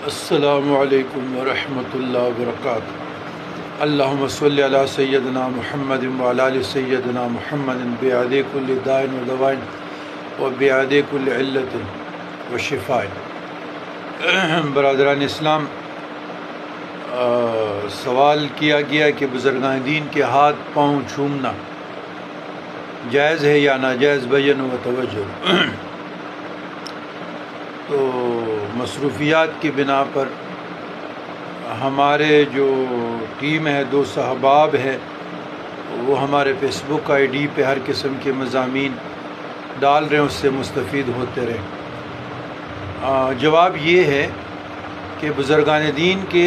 السلام علیکم ورحمۃ اللہ وبرکاتہ۔ اللہم صلی علی سیدنا محمد وعلی آل سیدنا محمد بعدد کل داء و دواء و بعدد کل علت و شفاء۔ برادران اسلام، سوال کیا گیا کہ بزرگان دین کے ہاتھ پاؤں چھومنا جائز ہے یا ناجائز، بیان و توجہ۔ تو مصروفیات کی بنا پر ہمارے جو ٹیم ہے، دو صحباب ہے، وہ ہمارے فیس بک آئی ڈی پہ ہر قسم کے مضامین ڈال رہے ہیں، اس سے مستفید ہوتے رہیں۔ جواب یہ ہے کہ بزرگان دین کے،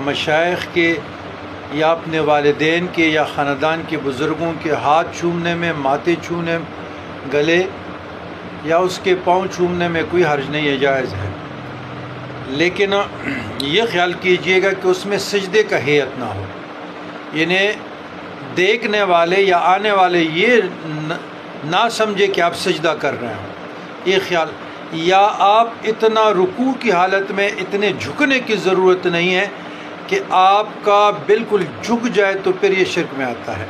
مشائخ کے یا اپنے والدین کے یا خاندان کے بزرگوں کے ہاتھ چھومنے میں، ماتھے چھونے، گلے یا اس کے پاؤں چھومنے میں کوئی حرج نہیں ہے، جائز ہے۔ لیکن یہ خیال کیجئے گا کہ اس میں سجدے کا ہیئت نہ ہو، یعنی دیکھنے والے یا آنے والے یہ نہ سمجھے کہ آپ سجدہ کر رہے ہیں، یہ خیال، یا آپ اتنا رکوع کی حالت میں اتنے جھکنے کی ضرورت نہیں ہے کہ آپ کا بالکل جھک جائے، تو پھر یہ شرک میں آتا ہے۔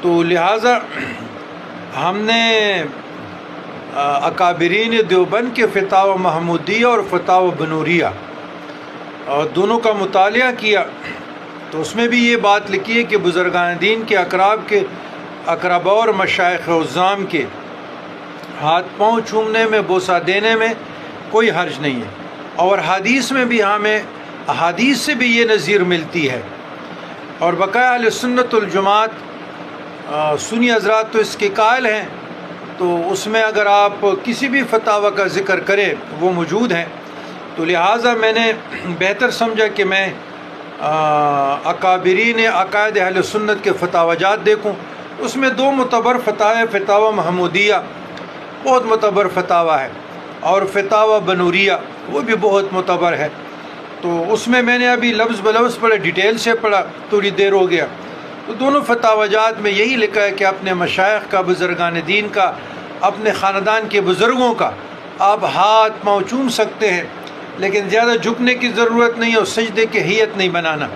تو لہٰذا ہم نے اکابرین دیوبند کے فتاوی محمودیہ اور فتاوی بنوریہ دونوں کا مطالعہ کیا، تو اس میں بھی یہ بات لکھی ہے کہ بزرگان دین کے اقرباء اور مشائخ عظام کے ہاتھ پاؤں چھومنے میں، بوسہ دینے میں کوئی حرج نہیں ہے۔ اور حدیث میں بھی ہمیں احادیث سے بھی یہ نظیر ملتی ہے، اور بقایا اہل سنت الجماعت سنی حضرات تو اس کے قائل ہیں، تو اس میں اگر آپ کسی بھی فتاوی کا ذکر کریں وہ موجود ہیں۔ تو لہٰذا میں نے بہتر سمجھا کہ میں اکابرین عقائد اہل سنت کے فتاوی جات دیکھوں۔ اس میں دو معتبر فتاوی محمودیہ بہت معتبر فتاوی ہے، اور فتاوی بنوریہ وہ بھی بہت معتبر ہے۔ تو اس میں نے ابھی لفظ بلفظ پڑھا، ڈیٹیل سے پڑھا، تھوڑی دیر ہو گیا۔ تو دونوں فتاوی جات میں یہی لکھا ہے کہ اپنے مشائخ کا، بزرگان دین کا، اپنے خاندان کے بزرگوں کا آپ ہاتھ پاؤں چوم سکتے ہیں، لیکن زیادہ جھکنے کی ضرورت نہیں، اور سجدے کی ہیئت نہیں بنانا۔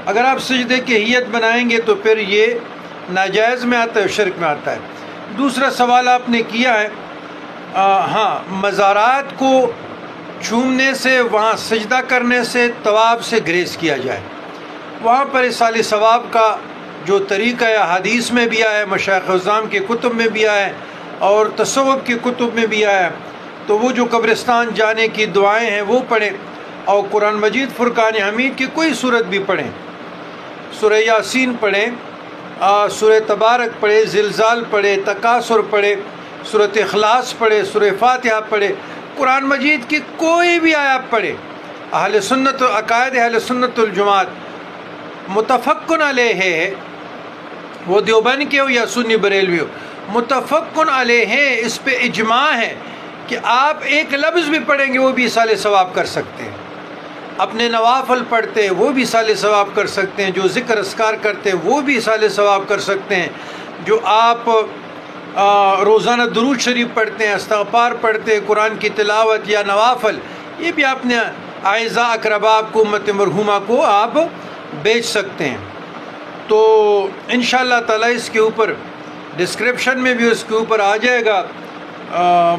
اگر آپ سجدے کی ہیئت بنائیں گے تو پھر یہ ناجائز میں آتا ہے، شرک میں آتا ہے۔ دوسرا سوال آپ نے کیا ہے، مزارات کو چھومنے سے، وہاں سجدہ کرنے سے، طواف سے گریز کیا جائے، وہاں پر ایصال ثواب کا جو طریقہ ہے حدیث میں بھی آیا ہے، مشائخ عظام کے کتب میں بھی آیا ہے، اور تصوف کی کتب میں بھی آیا ہے۔ تو وہ جو قبرستان جانے کی دعائیں ہیں وہ پڑھیں، اور قرآن مجید فرقان حمید کی کوئی صورت بھی پڑھیں، سورہ یاسین پڑھیں، سورہ تبارک پڑھیں، زلزال پڑھیں، تکاثر پڑھیں، سورۃ اخلاص پڑھیں، سورہ فاتحہ پڑھیں، قرآن مجید کی کوئی بھی آیت پڑھیں۔ اہل سنت، عقائد اہل سنت الجماعت متفقن علیہ ہے، وہ دیوبند کے ہو یا سنی بریلوی ہو، متفقن علیہ ہے، اس پہ اجماع ہے کہ آپ ایک لفظ بھی پڑھیں گے وہ بھی ایصال ثواب کر سکتے ہیں۔ اپنے نوافل پڑھتے ہیں وہ بھی ایصال ثواب کر سکتے ہیں، جو ذکر اذکار کرتے ہیں وہ بھی ایصال ثواب کر سکتے ہیں، جو آپ روزانہ درود شریف پڑھتے ہیں، استغفار پڑھتے ہیں، قرآن کی تلاوت یا نوافل، یہ بھی اپنے اعزاء اقرباء کو، امت مرحومہ کو آپ بیچ سکتے ہیں۔ تو انشاءاللہ تعالیٰ اس کے اوپر ڈسکرپشن میں بھی اس کے اوپر آ جائے گا،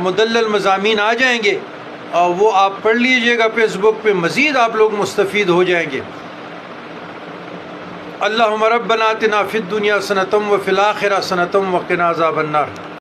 مدلل مضامین آ جائیں گے، اور وہ آپ پڑھ لیجئے گا فیس بک پہ، مزید آپ لوگ مستفید ہو جائیں گے۔ اللہم ربنا آتنا فی الدنیا حسنۃ وفی الآخرۃ حسنۃ وقنا عذاب النار۔